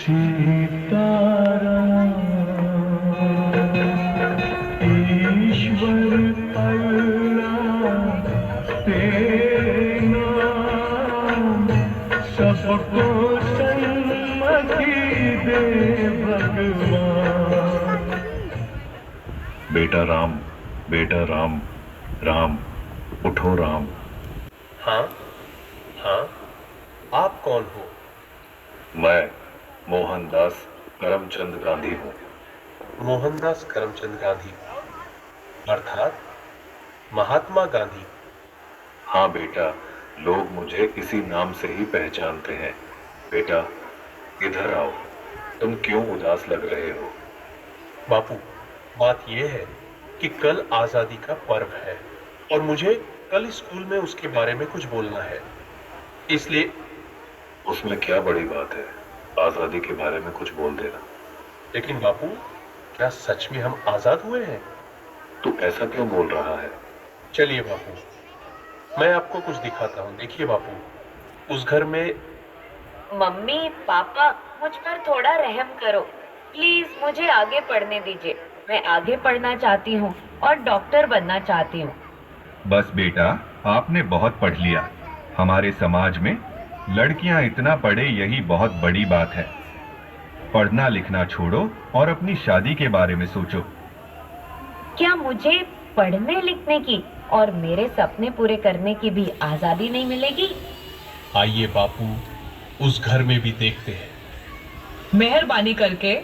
सीताराम ईश्वर अल्लाह तेरे नाम सबको सन्मति दे भगवान। बेटा राम, राम उठो राम। हाँ हाँ, आप कौन हो? मैं मोहनदास करमचंद गांधी हूँ। मोहनदास करमचंद गांधी अर्थात महात्मा गांधी? हाँ बेटा, लोग मुझे इसी नाम से ही पहचानते हैं। बेटा इधर आओ, तुम क्यों उदास लग रहे हो? बापू, बात यह है कि कल आजादी का पर्व है और मुझे कल स्कूल में उसके बारे में कुछ बोलना है, इसलिए। उसमें क्या बड़ी बात है, आजादी के बारे में कुछ बोल देना। लेकिन बापू, क्या सच में हम आजाद हुए हैं? तू ऐसा क्यों बोल रहा है? चलिए बापू, मैं आपको कुछ दिखाता हूँ। देखिए बापू, उस घर में। मम्मी पापा, मुझ पर थोड़ा रहम करो प्लीज, मुझे आगे पढ़ने दीजिए। मैं आगे पढ़ना चाहती हूँ और डॉक्टर बनना चाहती हूँ। बस बेटा, आपने बहुत पढ़ लिया। हमारे समाज में लड़कियां इतना पढ़े यही बहुत बड़ी बात है। पढ़ना लिखना छोड़ो और अपनी शादी के बारे में सोचो। क्या मुझे पढ़ने लिखने की और मेरे सपने पूरे करने की भी आजादी नहीं मिलेगी? आइए बापू, उस घर में भी देखते हैं। मेहरबानी करके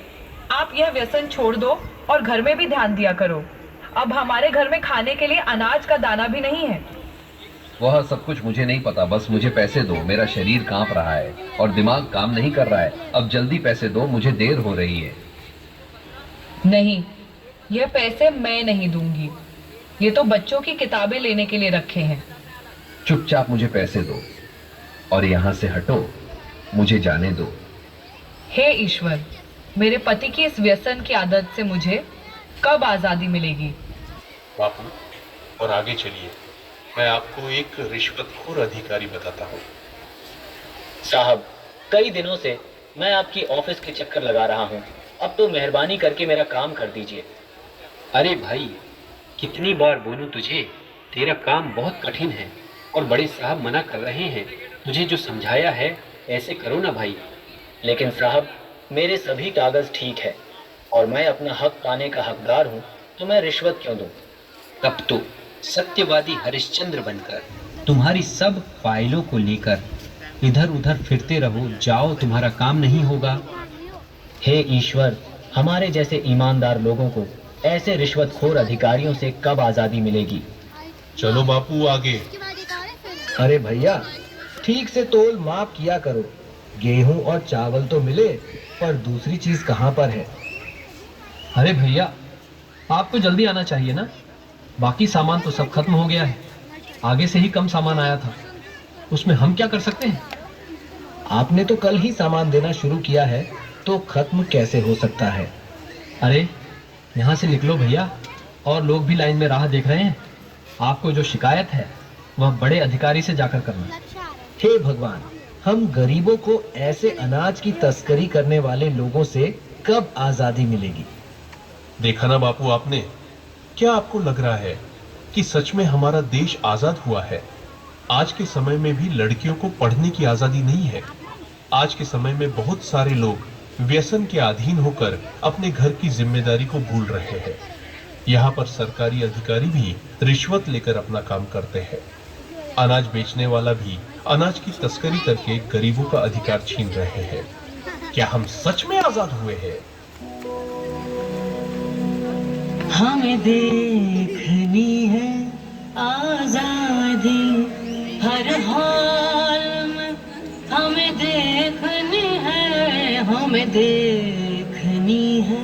आप यह व्यसन छोड़ दो और घर में भी ध्यान दिया करो। अब हमारे घर में खाने के लिए अनाज का दाना भी नहीं है। वह सब कुछ मुझे नहीं पता, बस मुझे पैसे दो। मेरा शरीर कांप रहा है और दिमाग काम नहीं कर रहा है। अब जल्दी पैसे दो, मुझे देर हो रही है। नहीं, यह पैसे मैं नहीं दूंगी। ये तो बच्चों की किताबें लेने के लिए रखे हैं। चुपचाप मुझे पैसे दो और यहाँ से हटो, मुझे जाने दो। हे ईश्वर, मेरे पति की इस व्यसन की आदत से मुझे कब आजादी मिलेगी? बापू, और आगे चलिए, मैं आपको एक रिश्वतखोर अधिकारी बताता हूँ। साहब, कई दिनों से मैं आपकी ऑफिस के चक्कर लगा रहा हूँ। अब तो मेहरबानी करके मेरा काम कर दीजिए। अरे भाई, कितनी बार बोलूं तुझे, तेरा काम बहुत कठिन है और बड़े साहब मना कर रहे हैं। तुझे जो समझाया है ऐसे करो ना भाई। लेकिन साहब, मेरे सभी कागज ठीक है और मैं अपना हक पाने का हकदार हूँ, तो मैं रिश्वत क्यों दूँ? तब तो सत्यवादी हरिश्चंद्र बनकर तुम्हारी सब फाइलों को लेकर इधर उधर फिरते रहो, जाओ, तुम्हारा काम नहीं होगा। हे ईश्वर, हमारे जैसे ईमानदार लोगों को ऐसे रिश्वतखोर अधिकारियों से कब आज़ादी मिलेगी? चलो बापू आगे। अरे भैया, ठीक से तोल माप किया करो। गेहूं और चावल तो मिले, पर दूसरी चीज कहाँ पर है? अरे भैया, आपको जल्दी आना चाहिए ना। बाकी सामान तो सब खत्म हो गया है। आगे से ही कम सामान आया था, उसमें हम क्या कर सकते हैं? आपने तो कल ही सामान देना शुरू किया है, तो खत्म कैसे हो सकता है? अरे यहाँ से निकलो भैया, और लोग भी लाइन में राह देख रहे हैं। आपको जो शिकायत है वह बड़े अधिकारी से जाकर करना। हे भगवान, हम गरीबों को ऐसे अनाज की तस्करी करने वाले लोगों से कब आजादी मिलेगी? देखा ना बापू आपने, क्या आपको लग रहा है कि सच में हमारा देश आजाद हुआ है? आज के समय में भी लड़कियों को पढ़ने की आजादी नहीं है। आज के समय में बहुत सारे लोग व्यसन के अधीन होकर अपने घर की जिम्मेदारी को भूल रहे हैं। यहाँ पर सरकारी अधिकारी भी रिश्वत लेकर अपना काम करते हैं। अनाज बेचने वाला भी अनाज की तस्करी करके गरीबों का अधिकार छीन रहे हैं। क्या हम सच में आजाद हुए हैं? हमें देखनी है आजादी हर हाल में, हमें देखनी है, हमें देखनी है